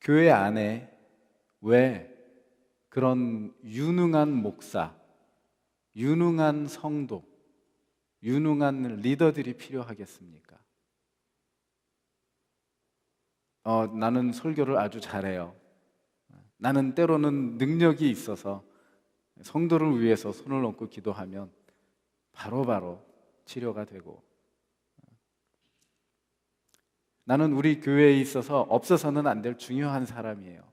교회 안에 왜 그런 유능한 목사, 유능한 성도, 유능한 리더들이 필요하겠습니까? 나는 설교를 아주 잘해요. 나는 때로는 능력이 있어서 성도를 위해서 손을 얹고 기도하면 바로바로 치료가 되고, 나는 우리 교회에 있어서 없어서는 안 될 중요한 사람이에요.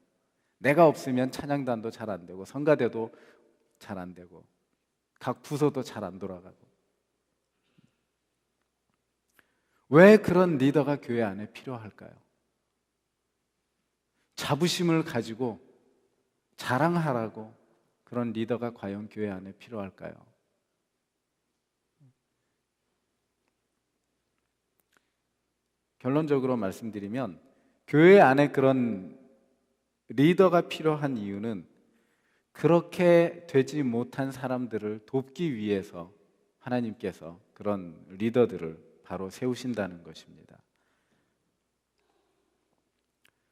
내가 없으면 찬양단도 잘 안 되고, 성가대도 잘 안 되고, 각 부서도 잘 안 돌아가고. 왜 그런 리더가 교회 안에 필요할까요? 자부심을 가지고 자랑하라고 그런 리더가 과연 교회 안에 필요할까요? 결론적으로 말씀드리면, 교회 안에 그런 리더가 필요한 이유는 그렇게 되지 못한 사람들을 돕기 위해서 하나님께서 그런 리더들을 바로 세우신다는 것입니다.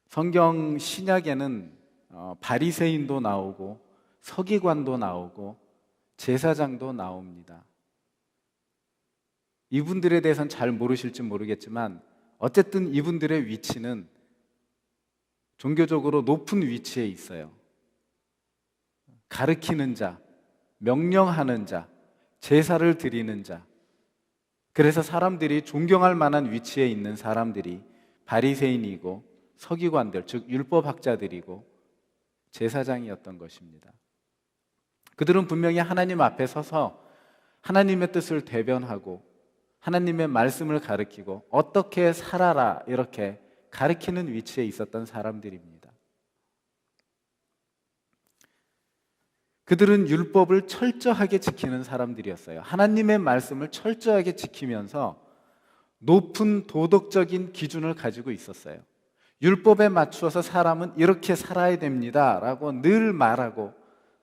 성경 신약에는 바리새인도 나오고 서기관도 나오고 제사장도 나옵니다. 이분들에 대해서는 잘 모르실지 모르겠지만 어쨌든 이분들의 위치는 종교적으로 높은 위치에 있어요. 가르치는 자, 명령하는 자, 제사를 드리는 자. 그래서 사람들이 존경할 만한 위치에 있는 사람들이 바리새인이고 서기관들, 즉 율법학자들이고 제사장이었던 것입니다. 그들은 분명히 하나님 앞에 서서 하나님의 뜻을 대변하고 하나님의 말씀을 가르치고 어떻게 살아라 이렇게 가르치는 위치에 있었던 사람들입니다. 그들은 율법을 철저하게 지키는 사람들이었어요. 하나님의 말씀을 철저하게 지키면서 높은 도덕적인 기준을 가지고 있었어요. 율법에 맞추어서 사람은 이렇게 살아야 됩니다 라고 늘 말하고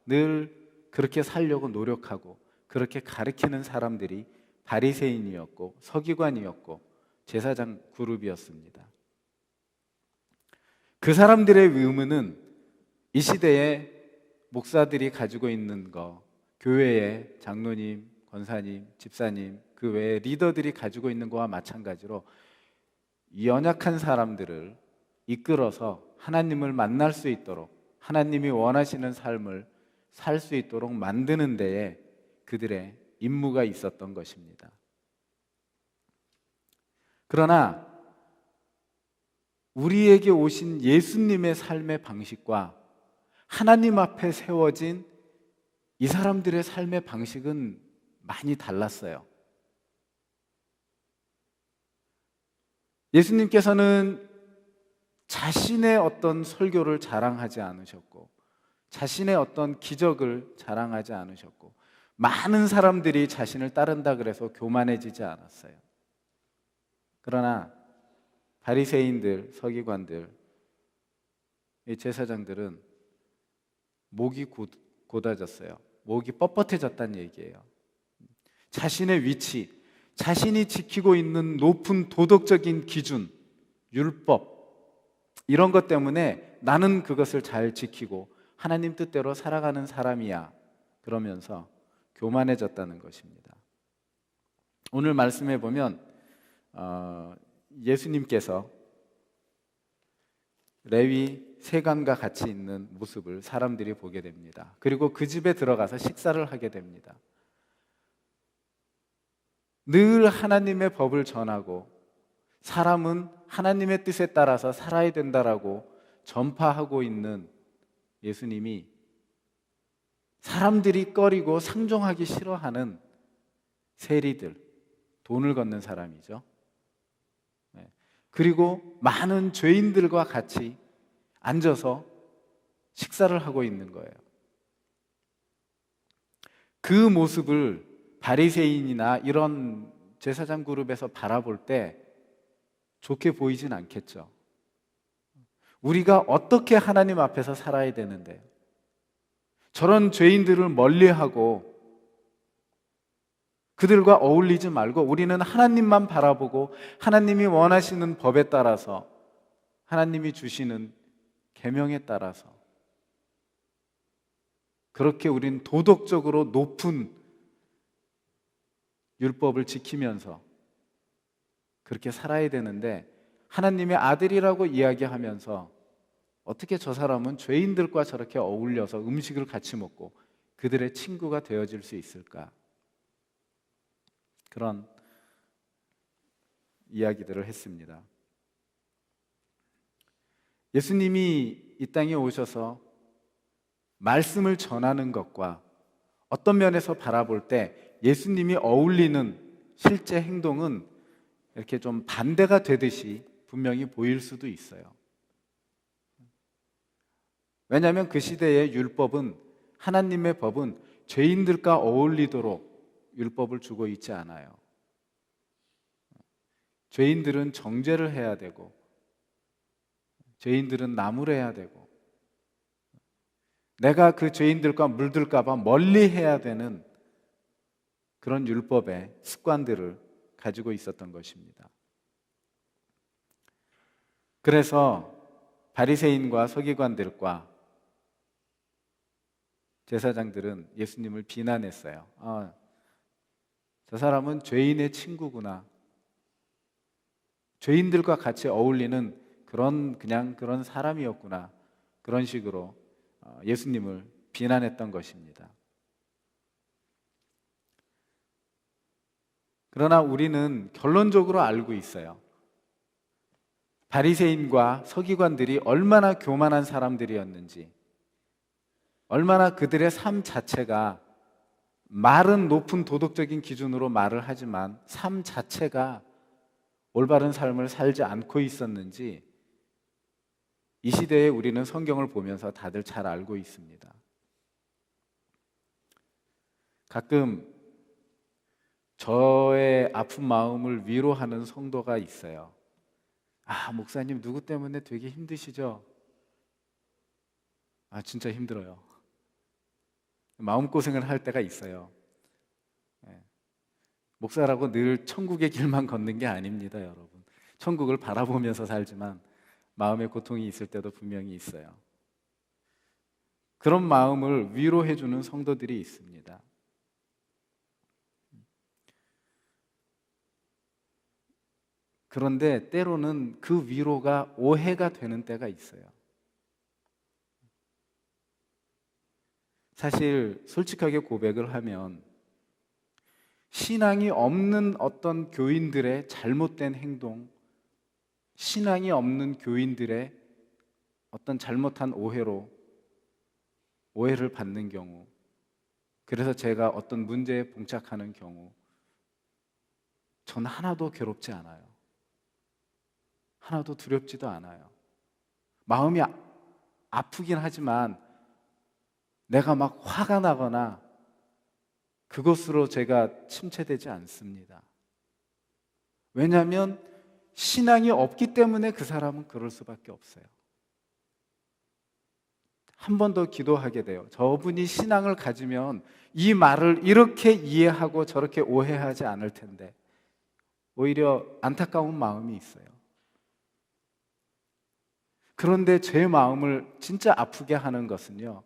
늘 그렇게 살려고 노력하고 그렇게 가르치는 사람들이 바리새인이었고 서기관이었고 제사장 그룹이었습니다. 그 사람들의 의무는 이 시대에 목사들이 가지고 있는 거, 교회의 장로님, 권사님, 집사님, 그 외에 리더들이 가지고 있는 거와 마찬가지로 연약한 사람들을 이끌어서 하나님을 만날 수 있도록 하나님이 원하시는 삶을 살 수 있도록 만드는 데에 그들의 임무가 있었던 것입니다. 그러나 우리에게 오신 예수님의 삶의 방식과 하나님 앞에 세워진 이 사람들의 삶의 방식은 많이 달랐어요. 예수님께서는 자신의 어떤 설교를 자랑하지 않으셨고 자신의 어떤 기적을 자랑하지 않으셨고 많은 사람들이 자신을 따른다 그래서 교만해지지 않았어요. 그러나 바리새인들, 서기관들, 이 제사장들은 목이 곧아졌어요. 목이 뻣뻣해졌다는 얘기예요. 자신의 위치, 자신이 지키고 있는 높은 도덕적인 기준, 율법 이런 것 때문에 나는 그것을 잘 지키고 하나님 뜻대로 살아가는 사람이야 그러면서 교만해졌다는 것입니다. 오늘 말씀해 보면 예수님께서 레위 세관과 같이 있는 모습을 사람들이 보게 됩니다. 그리고 그 집에 들어가서 식사를 하게 됩니다. 늘 하나님의 법을 전하고 사람은 하나님의 뜻에 따라서 살아야 된다라고 전파하고 있는 예수님이 사람들이 꺼리고 상종하기 싫어하는 세리들, 돈을 걷는 사람이죠. 그리고 많은 죄인들과 같이 앉아서 식사를 하고 있는 거예요. 그 모습을 바리새인이나 이런 제사장 그룹에서 바라볼 때 좋게 보이진 않겠죠. 우리가 어떻게 하나님 앞에서 살아야 되는데 저런 죄인들을 멀리하고 그들과 어울리지 말고 우리는 하나님만 바라보고 하나님이 원하시는 법에 따라서 하나님이 주시는 계명에 따라서 그렇게 우린 도덕적으로 높은 율법을 지키면서 그렇게 살아야 되는데, 하나님의 아들이라고 이야기하면서 어떻게 저 사람은 죄인들과 저렇게 어울려서 음식을 같이 먹고 그들의 친구가 되어질 수 있을까? 그런 이야기들을 했습니다. 예수님이 이 땅에 오셔서 말씀을 전하는 것과 어떤 면에서 바라볼 때 예수님이 어울리는 실제 행동은 이렇게 좀 반대가 되듯이 분명히 보일 수도 있어요. 왜냐하면 그 시대의 율법은, 하나님의 법은 죄인들과 어울리도록 율법을 주고 있지 않아요. 죄인들은 정죄를 해야 되고, 죄인들은 나무래야 되고, 내가 그 죄인들과 물들까 봐 멀리 해야 되는 그런 율법의 습관들을 가지고 있었던 것입니다. 그래서 바리새인과 서기관들과 제사장들은 예수님을 비난했어요. 저 사람은 죄인의 친구구나. 죄인들과 같이 어울리는 그런 사람이었구나. 그런 식으로 예수님을 비난했던 것입니다. 그러나 우리는 결론적으로 알고 있어요. 바리새인과 서기관들이 얼마나 교만한 사람들이었는지, 얼마나 그들의 삶 자체가, 말은 높은 도덕적인 기준으로 말을 하지만 삶 자체가 올바른 삶을 살지 않고 있었는지, 이 시대에 우리는 성경을 보면서 다들 잘 알고 있습니다. 가끔 저의 아픈 마음을 위로하는 성도가 있어요. 목사님 누구 때문에 되게 힘드시죠? 진짜 힘들어요. 마음고생을 할 때가 있어요. 목사라고 늘 천국의 길만 걷는 게 아닙니다, 여러분. 천국을 바라보면서 살지만 마음의 고통이 있을 때도 분명히 있어요. 그런 마음을 위로해주는 성도들이 있습니다. 그런데 때로는 그 위로가 오해가 되는 때가 있어요. 사실 솔직하게 고백을 하면 신앙이 없는 어떤 교인들의 잘못된 행동, 신앙이 없는 교인들의 어떤 잘못한 오해를 받는 경우, 그래서 제가 어떤 문제에 봉착하는 경우, 전 하나도 괴롭지 않아요. 하나도 두렵지도 않아요. 마음이 아프긴 하지만 내가 막 화가 나거나 그것으로 제가 침체되지 않습니다. 왜냐하면 신앙이 없기 때문에 그 사람은 그럴 수밖에 없어요. 한 번 더 기도하게 돼요. 저분이 신앙을 가지면 이 말을 이렇게 이해하고 저렇게 오해하지 않을 텐데, 오히려 안타까운 마음이 있어요. 그런데 제 마음을 진짜 아프게 하는 것은요,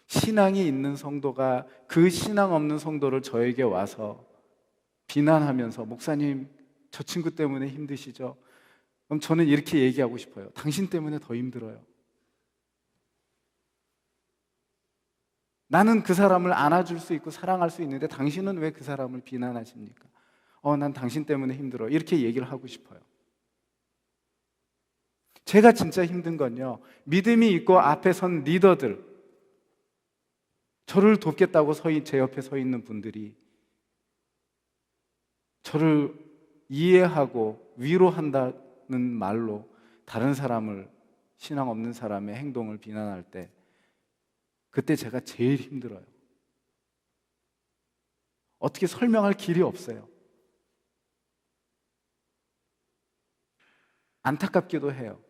신앙이 있는 성도가 그 신앙 없는 성도를 저에게 와서 비난하면서, 목사님 저 친구 때문에 힘드시죠? 그럼 저는 이렇게 얘기하고 싶어요. 당신 때문에 더 힘들어요. 나는 그 사람을 안아줄 수 있고 사랑할 수 있는데 당신은 왜 그 사람을 비난하십니까? 난 당신 때문에 힘들어. 이렇게 얘기를 하고 싶어요. 제가 진짜 힘든 건요, 믿음이 있고 앞에 선 리더들, 저를 돕겠다고 제 옆에 서 있는 분들이 저를 이해하고 위로한다는 말로 다른 사람을, 신앙 없는 사람의 행동을 비난할 때, 그때 제가 제일 힘들어요. 어떻게 설명할 길이 없어요. 안타깝기도 해요.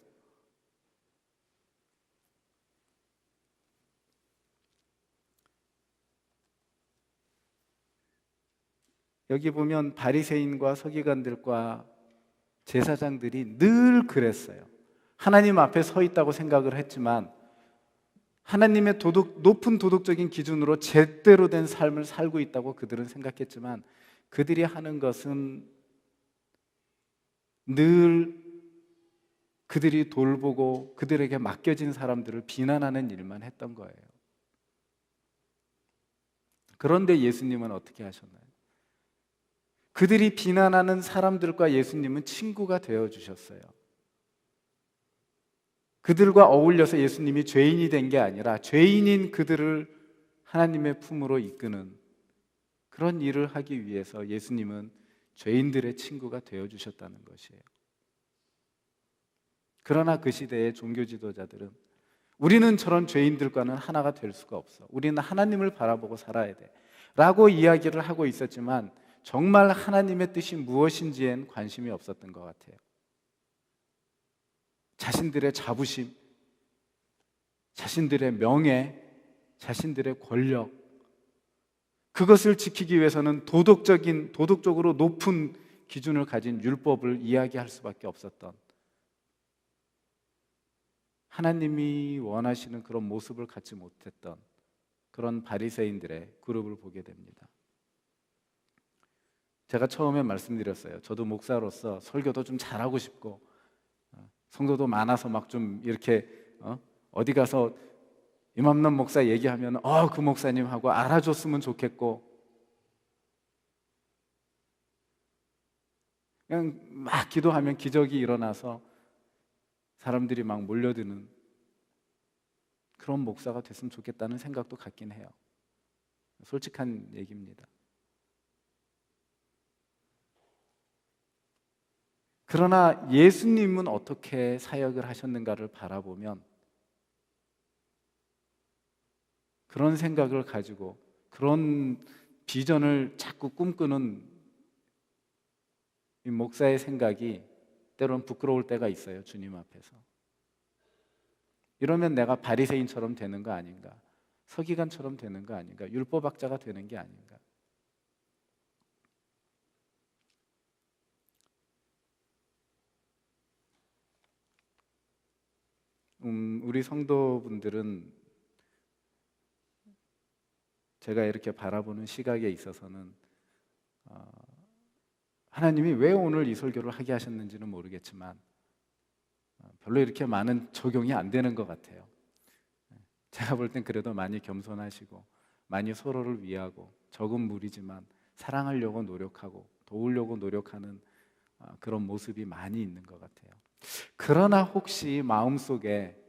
여기 보면 바리새인과 서기관들과 제사장들이 늘 그랬어요. 하나님 앞에 서 있다고 생각을 했지만 하나님의 높은 도덕적인 기준으로 제대로 된 삶을 살고 있다고 그들은 생각했지만 그들이 하는 것은 늘 그들이 돌보고 그들에게 맡겨진 사람들을 비난하는 일만 했던 거예요. 그런데 예수님은 어떻게 하셨나요? 그들이 비난하는 사람들과 예수님은 친구가 되어 주셨어요. 그들과 어울려서 예수님이 죄인이 된 게 아니라 죄인인 그들을 하나님의 품으로 이끄는 그런 일을 하기 위해서 예수님은 죄인들의 친구가 되어 주셨다는 것이에요. 그러나 그 시대의 종교 지도자들은 우리는 저런 죄인들과는 하나가 될 수가 없어. 우리는 하나님을 바라보고 살아야 돼. 라고 이야기를 하고 있었지만 정말 하나님의 뜻이 무엇인지엔 관심이 없었던 것 같아요. 자신들의 자부심, 자신들의 명예, 자신들의 권력, 그것을 지키기 위해서는 도덕적으로 높은 기준을 가진 율법을 이야기할 수밖에 없었던, 하나님이 원하시는 그런 모습을 갖지 못했던 그런 바리새인들의 그룹을 보게 됩니다. 제가 처음에 말씀드렸어요. 저도 목사로서 설교도 좀 잘하고 싶고 성도도 많아서 막 좀 이렇게 어디 가서 임암남 목사 얘기하면 그 목사님 하고 알아줬으면 좋겠고, 그냥 막 기도하면 기적이 일어나서 사람들이 막 몰려드는 그런 목사가 됐으면 좋겠다는 생각도 갖긴 해요. 솔직한 얘기입니다. 그러나 예수님은 어떻게 사역을 하셨는가를 바라보면 그런 생각을 가지고 그런 비전을 자꾸 꿈꾸는 이 목사의 생각이 때로는 부끄러울 때가 있어요. 주님 앞에서. 이러면 내가 바리새인처럼 되는 거 아닌가? 서기관처럼 되는 거 아닌가? 율법학자가 되는 게 아닌가? 우리 성도분들은 제가 이렇게 바라보는 시각에 있어서는 하나님이 왜 오늘 이 설교를 하게 하셨는지는 모르겠지만 별로 이렇게 많은 적용이 안 되는 것 같아요. 제가 볼 땐 그래도 많이 겸손하시고 많이 서로를 위하고 적은 무리지만 사랑하려고 노력하고 도우려고 노력하는 그런 모습이 많이 있는 것 같아요. 그러나 혹시 마음속에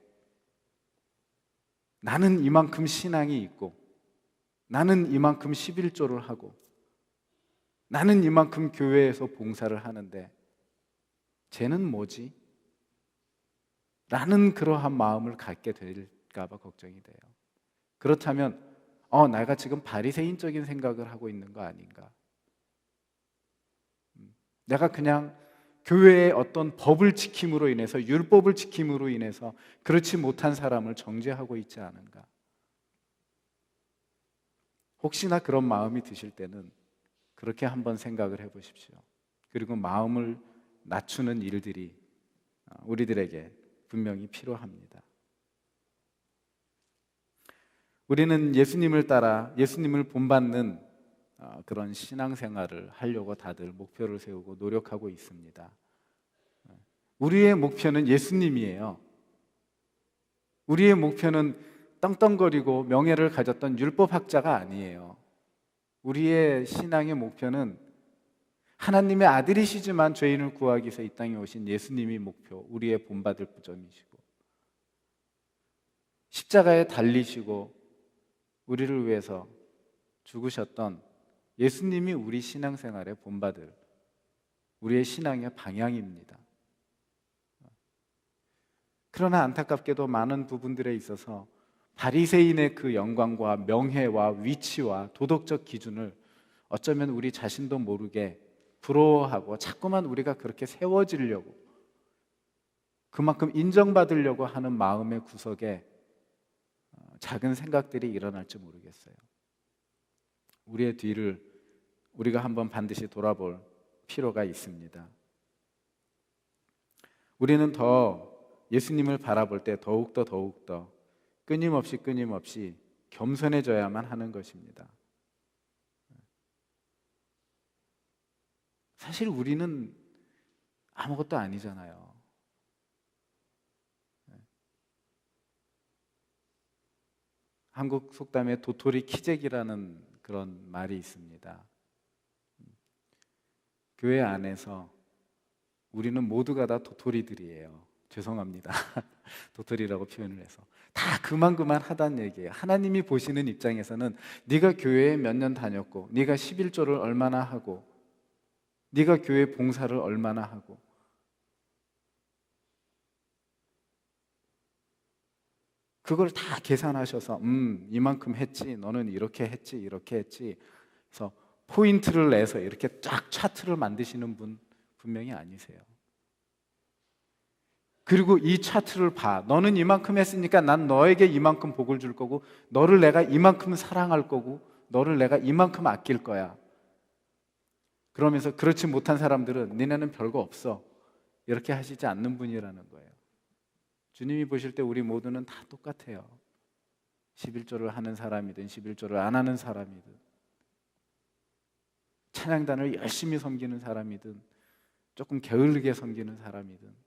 나는 이만큼 신앙이 있고 나는 이만큼 11조를 하고 나는 이만큼 교회에서 봉사를 하는데 쟤는 뭐지? 라는 그러한 마음을 갖게 될까 봐 걱정이 돼요. 그렇다면 내가 지금 바리새인적인 생각을 하고 있는 거 아닌가? 내가 그냥 교회의 어떤 법을 지킴으로 인해서 율법을 지킴으로 인해서 그렇지 못한 사람을 정죄하고 있지 않은가? 혹시나 그런 마음이 드실 때는 그렇게 한번 생각을 해보십시오. 그리고 마음을 낮추는 일들이 우리들에게 분명히 필요합니다. 우리는 예수님을 따라 예수님을 본받는 그런 신앙생활을 하려고 다들 목표를 세우고 노력하고 있습니다. 우리의 목표는 예수님이에요. 우리의 목표는 떵떵거리고 명예를 가졌던 율법학자가 아니에요. 우리의 신앙의 목표는 하나님의 아들이시지만 죄인을 구하기 위해서 이 땅에 오신 예수님이 목표, 우리의 본받을 부점이시고 십자가에 달리시고 우리를 위해서 죽으셨던 예수님이 우리 신앙생활의 본받을 우리의 신앙의 방향입니다. 그러나 안타깝게도 많은 부분들에 있어서 바리새인의 그 영광과 명예와 위치와 도덕적 기준을 어쩌면 우리 자신도 모르게 부러워하고 자꾸만 우리가 그렇게 세워지려고 그만큼 인정받으려고 하는 마음의 구석에 작은 생각들이 일어날지 모르겠어요. 우리의 뒤를 우리가 한번 반드시 돌아볼 필요가 있습니다. 우리는 더 예수님을 바라볼 때 더욱더 끊임없이 겸손해져야만 하는 것입니다. 사실 우리는 아무것도 아니잖아요. 한국 속담에 도토리 키재기라는 그런 말이 있습니다. 교회 안에서 우리는 모두가 다 도토리들이에요. 죄송합니다. 도토리라고 표현을 해서 다 그만 하다는 얘기예요. 하나님이 보시는 입장에서는 네가 교회에 몇 년 다녔고, 네가 11조를 얼마나 하고, 네가 교회 봉사를 얼마나 하고, 그걸 다 계산하셔서 이만큼 했지, 너는 이렇게 했지 그래서 포인트를 내서 이렇게 쫙 차트를 만드시는 분 분명히 아니세요. 그리고 이 차트를 봐. 너는 이만큼 했으니까 난 너에게 이만큼 복을 줄 거고, 너를 내가 이만큼 사랑할 거고, 너를 내가 이만큼 아낄 거야. 그러면서 그렇지 못한 사람들은 니네는 별거 없어, 이렇게 하시지 않는 분이라는 거예요. 주님이 보실 때 우리 모두는 다 똑같아요. 11조를 하는 사람이든 11조를 안 하는 사람이든, 찬양단을 열심히 섬기는 사람이든 조금 게을르게 섬기는 사람이든,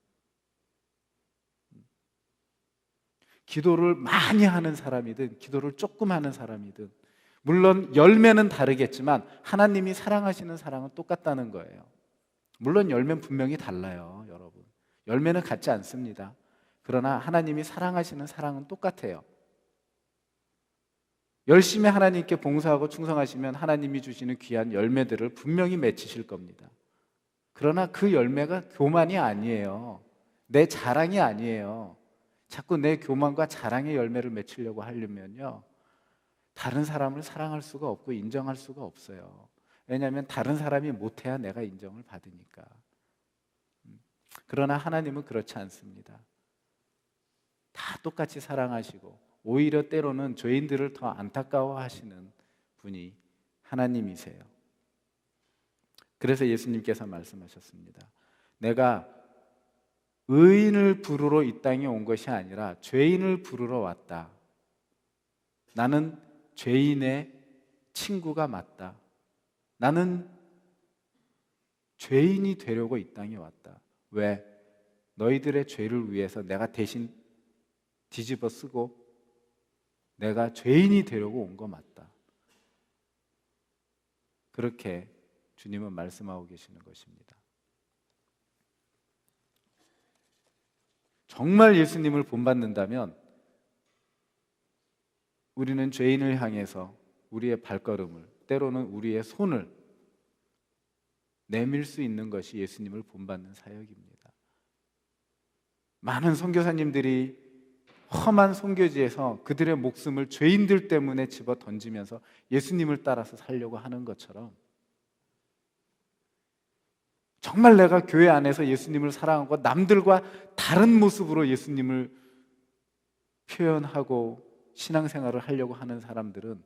기도를 많이 하는 사람이든 기도를 조금 하는 사람이든, 물론 열매는 다르겠지만 하나님이 사랑하시는 사랑은 똑같다는 거예요. 물론 열매는 분명히 달라요, 여러분. 열매는 같지 않습니다. 그러나 하나님이 사랑하시는 사랑은 똑같아요. 열심히 하나님께 봉사하고 충성하시면 하나님이 주시는 귀한 열매들을 분명히 맺히실 겁니다. 그러나 그 열매가 교만이 아니에요. 내 자랑이 아니에요. 자꾸 내 교만과 자랑의 열매를 맺히려고 하려면요, 다른 사람을 사랑할 수가 없고 인정할 수가 없어요. 왜냐하면 다른 사람이 못해야 내가 인정을 받으니까. 그러나 하나님은 그렇지 않습니다. 다 똑같이 사랑하시고 오히려 때로는 죄인들을 더 안타까워하시는 분이 하나님이세요. 그래서 예수님께서 말씀하셨습니다. 내가 의인을 부르러 이 땅에 온 것이 아니라 죄인을 부르러 왔다. 나는 죄인의 친구가 맞다. 나는 죄인이 되려고 이 땅에 왔다. 왜? 너희들의 죄를 위해서 내가 대신 뒤집어 쓰고 내가 죄인이 되려고 온 거 맞다. 그렇게 주님은 말씀하고 계시는 것입니다. 정말 예수님을 본받는다면 우리는 죄인을 향해서 우리의 발걸음을, 때로는 우리의 손을 내밀 수 있는 것이 예수님을 본받는 사역입니다. 많은 선교사님들이 험한 선교지에서 그들의 목숨을 죄인들 때문에 집어 던지면서 예수님을 따라서 살려고 하는 것처럼, 정말 내가 교회 안에서 예수님을 사랑하고 남들과 다른 모습으로 예수님을 표현하고 신앙생활을 하려고 하는 사람들은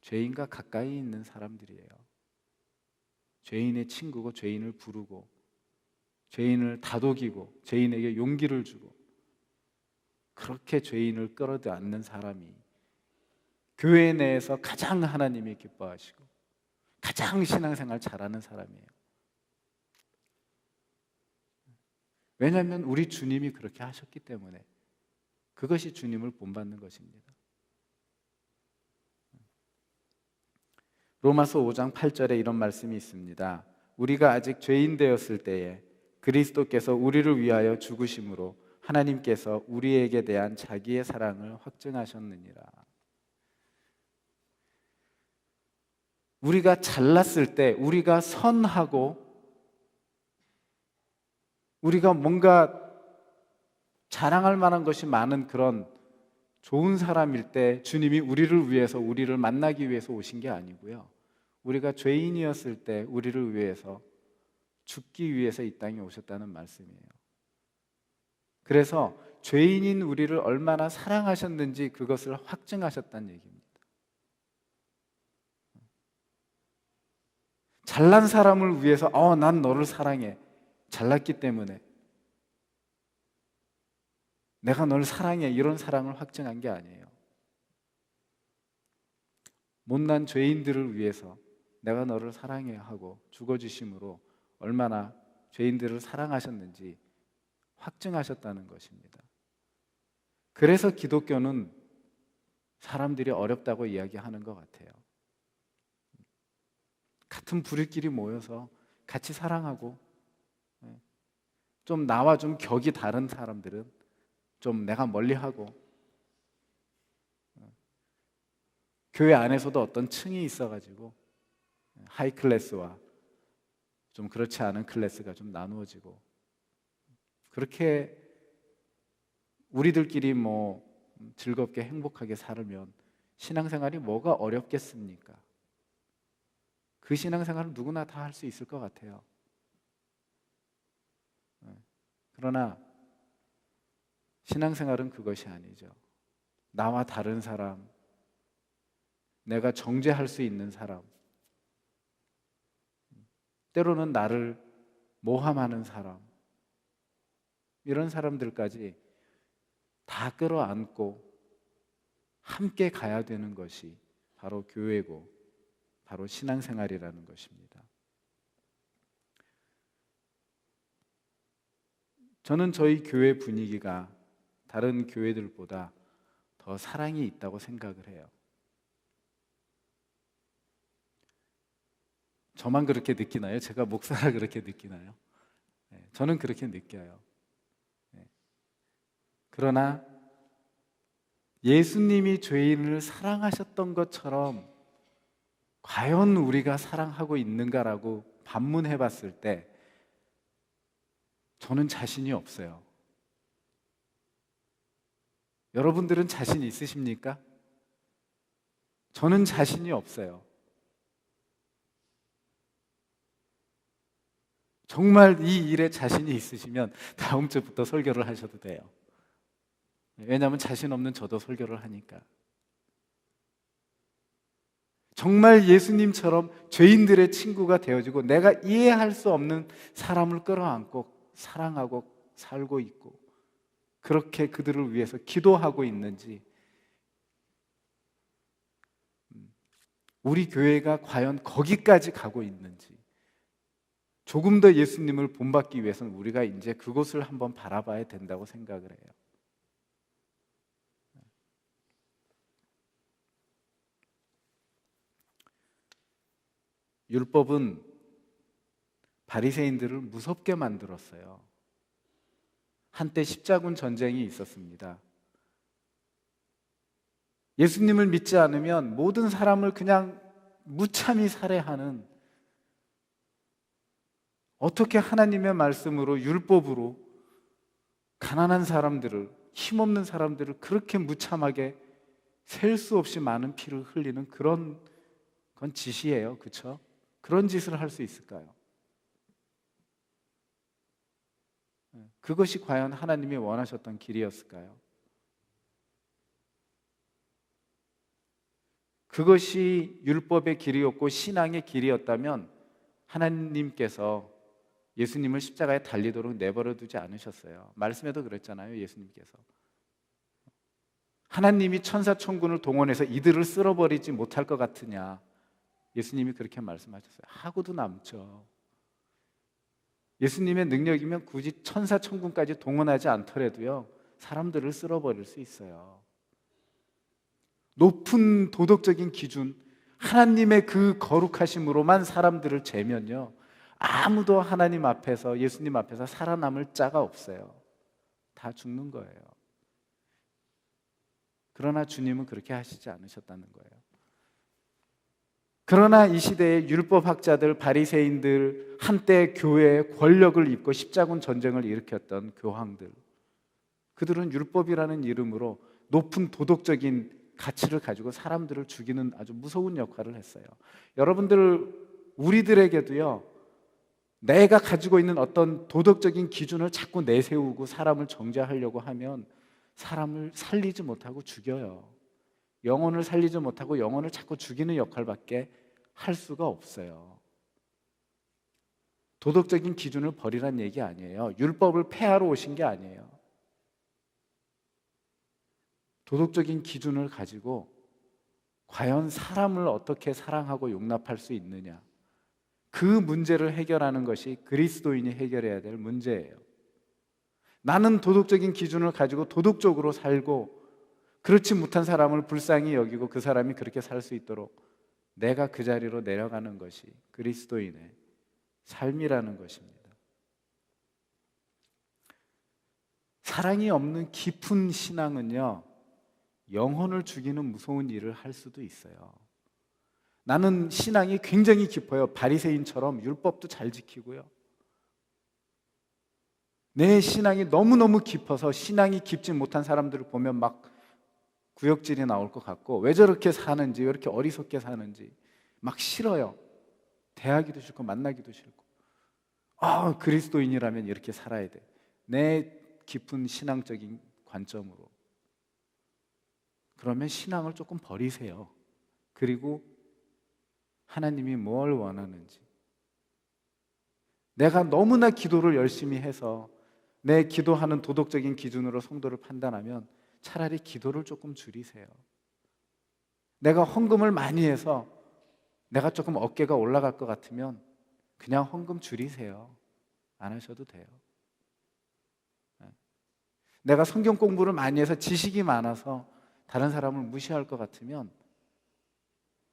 죄인과 가까이 있는 사람들이에요. 죄인의 친구고, 죄인을 부르고, 죄인을 다독이고, 죄인에게 용기를 주고, 그렇게 죄인을 끌어안는 사람이 교회 내에서 가장 하나님이 기뻐하시고 가장 신앙생활 잘하는 사람이에요. 왜냐하면 우리 주님이 그렇게 하셨기 때문에 그것이 주님을 본받는 것입니다. 로마서 5장 8절에 이런 말씀이 있습니다. 우리가 아직 죄인 되었을 때에 그리스도께서 우리를 위하여 죽으심으로 하나님께서 우리에게 대한 자기의 사랑을 확증하셨느니라. 우리가 잘났을 때, 우리가 선하고 우리가 뭔가 자랑할 만한 것이 많은 그런 좋은 사람일 때 주님이 우리를 위해서, 우리를 만나기 위해서 오신 게 아니고요, 우리가 죄인이었을 때 우리를 위해서 죽기 위해서 이 땅에 오셨다는 말씀이에요. 그래서 죄인인 우리를 얼마나 사랑하셨는지 그것을 확증하셨다는 얘기입니다. 잘난 사람을 위해서 난 너를 사랑해, 잘났기 때문에. 내가 널 사랑해 이런 사랑을 확증한 게 아니에요. 못난 죄인들을 위해서 내가 너를 사랑해 하고 죽어주심으로 얼마나 죄인들을 사랑하셨는지 확증하셨다는 것입니다. 그래서 기독교는 사람들이 어렵다고 이야기하는 것 같아요. 같은 부류끼리 모여서 같이 사랑하고, 좀 나와 좀 격이 다른 사람들은 좀 내가 멀리하고, 교회 안에서도 어떤 층이 있어가지고 하이 클래스와 좀 그렇지 않은 클래스가 좀 나누어지고, 그렇게 우리들끼리 뭐 즐겁게 행복하게 살면 신앙생활이 뭐가 어렵겠습니까? 그 신앙생활은 누구나 다 할 수 있을 것 같아요. 그러나 신앙생활은 그것이 아니죠. 나와 다른 사람, 내가 정죄할 수 있는 사람, 때로는 나를 모함하는 사람, 이런 사람들까지 다 끌어안고 함께 가야 되는 것이 바로 교회고 바로 신앙생활이라는 것입니다. 저는 저희 교회 분위기가 다른 교회들보다 더 사랑이 있다고 생각을 해요. 저만 그렇게 느끼나요? 제가 목사라 그렇게 느끼나요? 저는 그렇게 느껴요. 그러나 예수님이 죄인을 사랑하셨던 것처럼 과연 우리가 사랑하고 있는가라고 반문해 봤을 때 저는 자신이 없어요. 여러분들은 자신 있으십니까? 저는 자신이 없어요. 정말 이 일에 자신이 있으시면 다음 주부터 설교를 하셔도 돼요. 왜냐하면 자신 없는 저도 설교를 하니까. 정말 예수님처럼 죄인들의 친구가 되어지고 내가 이해할 수 없는 사람을 끌어안고 사랑하고 살고 있고 그렇게 그들을 위해서 기도하고 있는지, 우리 교회가 과연 거기까지 가고 있는지, 조금 더 예수님을 본받기 위해서는 우리가 이제 그곳을 한번 바라봐야 된다고 생각을 해요. 율법은 바리새인들을 무섭게 만들었어요. 한때 십자군 전쟁이 있었습니다. 예수님을 믿지 않으면 모든 사람을 그냥 무참히 살해하는, 어떻게 하나님의 말씀으로 율법으로 가난한 사람들을, 힘없는 사람들을 그렇게 무참하게 셀 수 없이 많은 피를 흘리는 그런 건 짓이에요. 그렇죠? 그런 짓을 할 수 있을까요? 그것이 과연 하나님이 원하셨던 길이었을까요? 그것이 율법의 길이었고 신앙의 길이었다면 하나님께서 예수님을 십자가에 달리도록 내버려 두지 않으셨어요. 말씀에도 그랬잖아요. 예수님께서 하나님이 천사 천군을 동원해서 이들을 쓸어버리지 못할 것 같으냐, 예수님이 그렇게 말씀하셨어요. 하고도 남죠. 예수님의 능력이면 굳이 천사 천군까지 동원하지 않더라도요 사람들을 쓸어버릴 수 있어요. 높은 도덕적인 기준, 하나님의 그 거룩하심으로만 사람들을 재면요 아무도 하나님 앞에서, 예수님 앞에서 살아남을 자가 없어요. 다 죽는 거예요. 그러나 주님은 그렇게 하시지 않으셨다는 거예요. 그러나 이 시대의 율법학자들, 바리새인들, 한때 교회에 권력을 입고 십자군 전쟁을 일으켰던 교황들, 그들은 율법이라는 이름으로 높은 도덕적인 가치를 가지고 사람들을 죽이는 아주 무서운 역할을 했어요. 여러분들, 우리들에게도요 내가 가지고 있는 어떤 도덕적인 기준을 자꾸 내세우고 사람을 정죄하려고 하면 사람을 살리지 못하고 죽여요. 영혼을 살리지 못하고 영혼을 자꾸 죽이는 역할밖에 할 수가 없어요. 도덕적인 기준을 버리란 얘기 아니에요. 율법을 폐하러 오신 게 아니에요. 도덕적인 기준을 가지고 과연 사람을 어떻게 사랑하고 용납할 수 있느냐, 그 문제를 해결하는 것이 그리스도인이 해결해야 될 문제예요. 나는 도덕적인 기준을 가지고 도덕적으로 살고 그렇지 못한 사람을 불쌍히 여기고 그 사람이 그렇게 살 수 있도록 내가 그 자리로 내려가는 것이 그리스도인의 삶이라는 것입니다. 사랑이 없는 깊은 신앙은요, 영혼을 죽이는 무서운 일을 할 수도 있어요. 나는 신앙이 굉장히 깊어요. 바리새인처럼 율법도 잘 지키고요. 내 신앙이 너무너무 깊어서 신앙이 깊지 못한 사람들을 보면 막 구역질이 나올 것 같고, 왜 저렇게 사는지, 왜 이렇게 어리석게 사는지 막 싫어요. 대하기도 싫고 만나기도 싫고, 그리스도인이라면 이렇게 살아야 돼. 내 깊은 신앙적인 관점으로. 그러면 신앙을 조금 버리세요. 그리고 하나님이 뭘 원하는지, 내가 너무나 기도를 열심히 해서 내 기도하는 도덕적인 기준으로 성도를 판단하면 차라리 기도를 조금 줄이세요. 내가 헌금을 많이 해서 내가 조금 어깨가 올라갈 것 같으면 그냥 헌금 줄이세요. 안 하셔도 돼요. 내가 성경 공부를 많이 해서 지식이 많아서 다른 사람을 무시할 것 같으면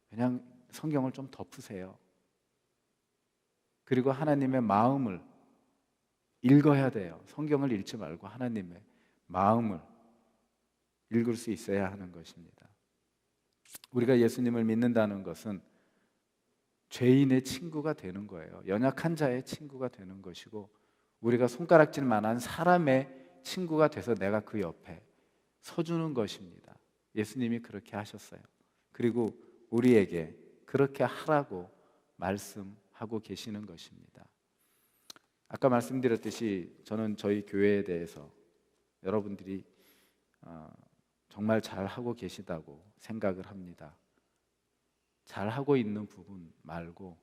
그냥 성경을 좀 덮으세요. 그리고 하나님의 마음을 읽어야 돼요. 성경을 읽지 말고 하나님의 마음을 읽을 수 있어야 하는 것입니다. 우리가 예수님을 믿는다는 것은 죄인의 친구가 되는 거예요. 연약한 자의 친구가 되는 것이고, 우리가 손가락질만한 사람의 친구가 돼서 내가 그 옆에 서주는 것입니다. 예수님이 그렇게 하셨어요. 그리고 우리에게 그렇게 하라고 말씀하고 계시는 것입니다. 아까 말씀드렸듯이 저는 저희 교회에 대해서 여러분들이 정말 잘하고 계시다고 생각을 합니다. 잘하고 있는 부분 말고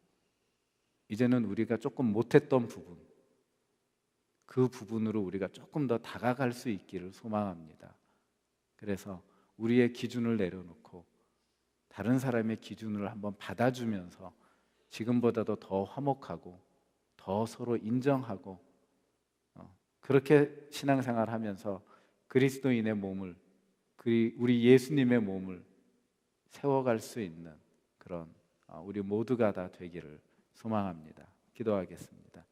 이제는 우리가 조금 못했던 부분, 그 부분으로 우리가 조금 더 다가갈 수 있기를 소망합니다. 그래서 우리의 기준을 내려놓고 다른 사람의 기준을 한번 받아주면서 지금보다도 더 화목하고 더 서로 인정하고 그렇게 신앙생활 하면서 그리스도인의 몸을, 우리 예수님의 몸을 세워갈 수 있는 그런 우리 모두가 다 되기를 소망합니다. 기도하겠습니다.